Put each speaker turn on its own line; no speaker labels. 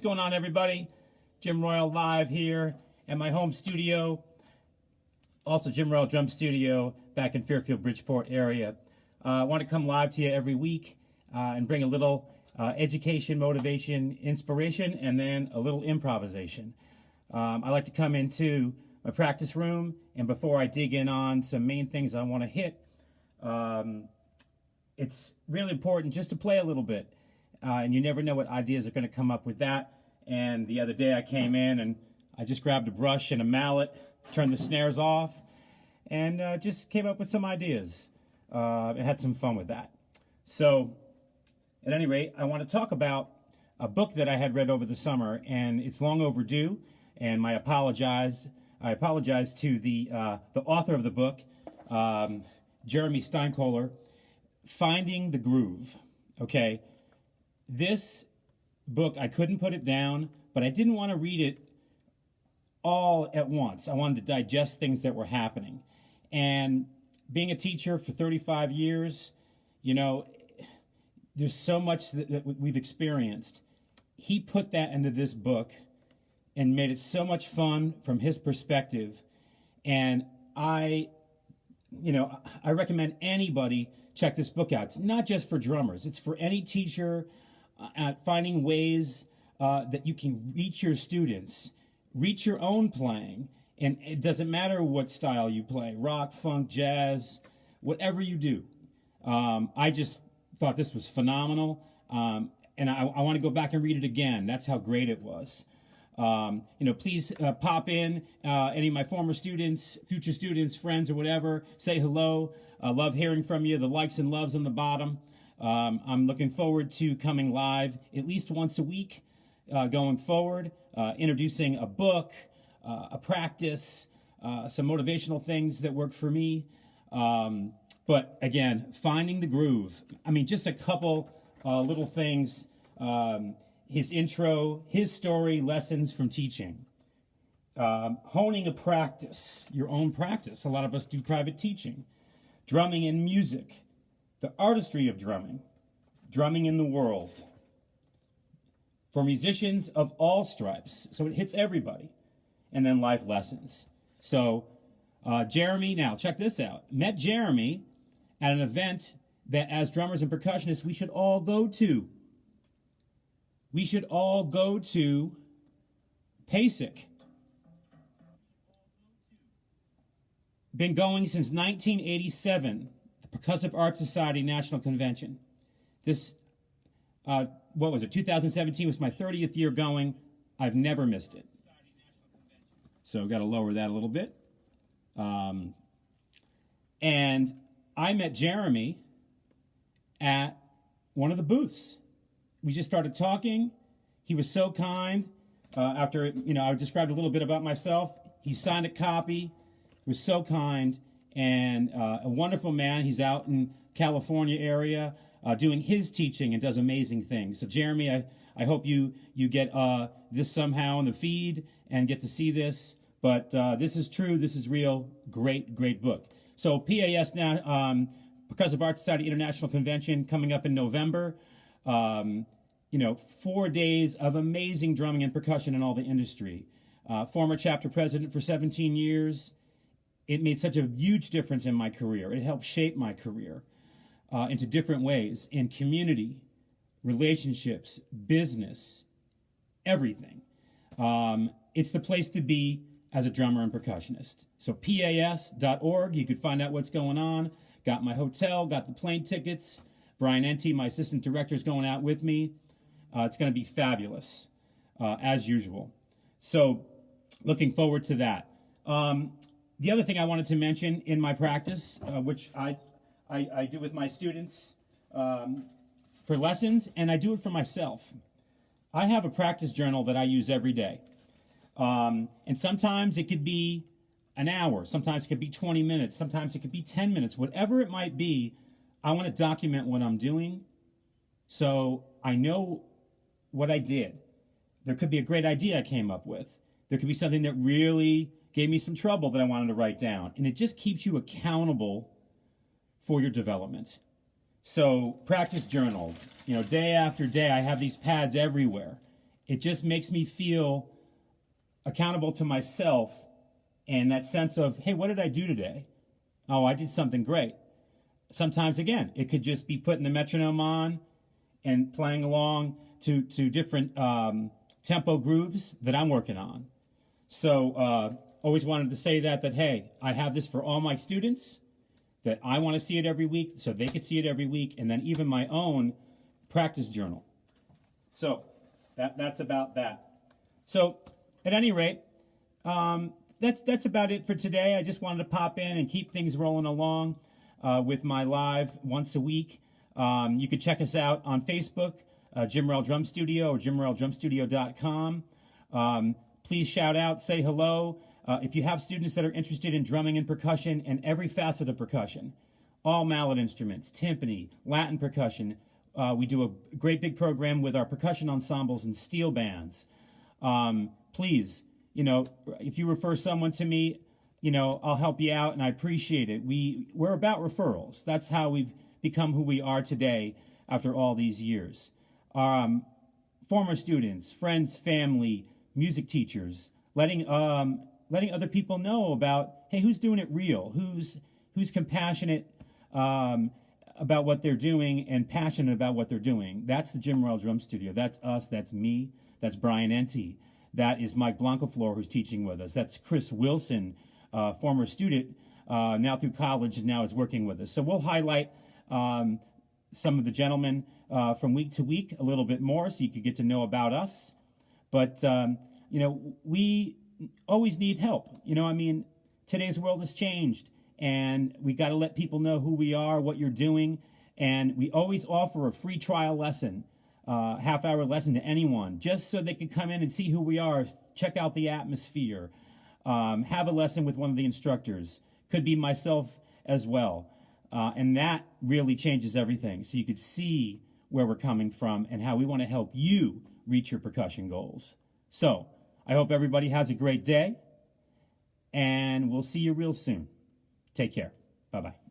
going on, everybody? Jim Royal live here at my home studio. Also, Jim Royal Drum Studio back in Fairfield, Bridgeport area. I want to come live to you every week and bring a little education, motivation, inspiration, and then a little improvisation. I like to come into my practice room, and before I dig in on some main things I want to hit, it's really important just to play a little bit. And you never know what ideas are going to come up with that. And the other day I came in and I just grabbed a brush and a mallet, turned the snares off, and just came up with some ideas and had some fun with that. So at any rate, I want to talk about a book that I had read over the summer, and it's long overdue, and I apologize to the author of the book, Jeremy Steinkoler, Finding the Groove. Okay, this book, I couldn't put it down, but I didn't want to read it all at once. I wanted to digest things that were happening. And being a teacher for 35 years, you know, there's so much that we've experienced. He put that into this book and made it so much fun from his perspective. And I recommend anybody check this book out. It's not just for drummers. It's for any teacher at finding ways that you can reach your students, reach your own playing. And it doesn't matter what style you play, rock, funk, jazz, whatever you do. I just thought this was phenomenal. And I want to go back and read it again. That's how great it was. Please pop in, any of my former students, future students, friends, or whatever. Say hello. I love hearing from you. The likes and loves on the bottom. I'm looking forward to coming live at least once a week going forward, introducing a book, a practice, some motivational things that work for me. But again, finding the groove. I mean, just a couple little things. His intro, his story, lessons from teaching. Honing a practice, your own practice. A lot of us do private teaching. Drumming and music. The artistry of drumming. Drumming in the world. For musicians of all stripes. So it hits everybody. And then life lessons. So Jeremy, now check this out. Met Jeremy at an event that as drummers and percussionists we should all go to. We should all go to PASIC. Been going since 1987, the Percussive Arts Society National Convention. This, 2017 was my 30th year going. I've never missed it. So got to lower that a little bit. And I met Jeremy at one of the booths. We just started talking. He was so kind. After, I described a little bit about myself. He signed a copy. He was so kind and a wonderful man. He's out in California area doing his teaching and does amazing things. So Jeremy, I hope you get this somehow in the feed and get to see this. But this is true. This is real. Great book. So PAS now, Percussive Arts Society International Convention coming up in November. 4 days of amazing drumming and percussion in all the industry. Former chapter president for 17 years. It made such a huge difference in my career. It helped shape my career into different ways in community, relationships, business, everything. It's the place to be as a drummer and percussionist. So PAS.org, you could find out what's going on. Got my hotel, got the plane tickets. Brian Enty, my assistant director, is going out with me. It's going to be fabulous, as usual. So looking forward to that. The other thing I wanted to mention in my practice, which I do with my students for lessons, and I do it for myself. I have a practice journal that I use every day. And sometimes it could be an hour. Sometimes it could be 20 minutes. Sometimes it could be 10 minutes. Whatever it might be, I want to document what I'm doing so I know what I did. There could be a great idea I came up with. There could be something that really gave me some trouble that I wanted to write down. And it just keeps you accountable for your development. So practice journal, day after day, I have these pads everywhere. It just makes me feel accountable to myself and that sense of, hey, what did I do today? Oh, I did something great. Sometimes, again, it could just be putting the metronome on and playing along to different tempo grooves that I'm working on. So always wanted to say that hey, I have this for all my students, that I want to see it every week so they could see it every week, and then even my own practice journal. So that's about that. So at any rate, that's about it for today. I just wanted to pop in and keep things rolling along with my live once a week. You can check us out on Facebook, Jim Rell Drum Studio or jimrelldrumstudio.com. Please shout out, say hello. If you have students that are interested in drumming and percussion and every facet of percussion, all mallet instruments, timpani, Latin percussion, we do a great big program with our percussion ensembles and steel bands. Please, if you refer someone to me, I'll help you out, and I appreciate it. We're about referrals. That's how we've become who we are today after all these years. Former students, friends, family, music teachers, letting other people know about, hey, who's doing it real, who's compassionate about what they're doing and passionate about what they're doing. That's the Jim Rell Drum Studio. That's us. That's me. That's Brian Enty. That is Mike Blancaflor, who's teaching with us. That's Chris Wilson, former student, now through college and now is working with us. So we'll highlight some of the gentlemen from week to week a little bit more so you can get to know about us. But, we always need help. Today's world has changed, and we got to let people know who we are, what you're doing, and we always offer a free trial lesson, half-hour lesson to anyone, just so they can come in and see who we are, check out the atmosphere, have a lesson with one of the instructors. Could be myself as well. And that really changes everything, so you could see where we're coming from and how we want to help you reach your percussion goals. So I hope everybody has a great day, and we'll see you real soon. Take care. Bye-bye.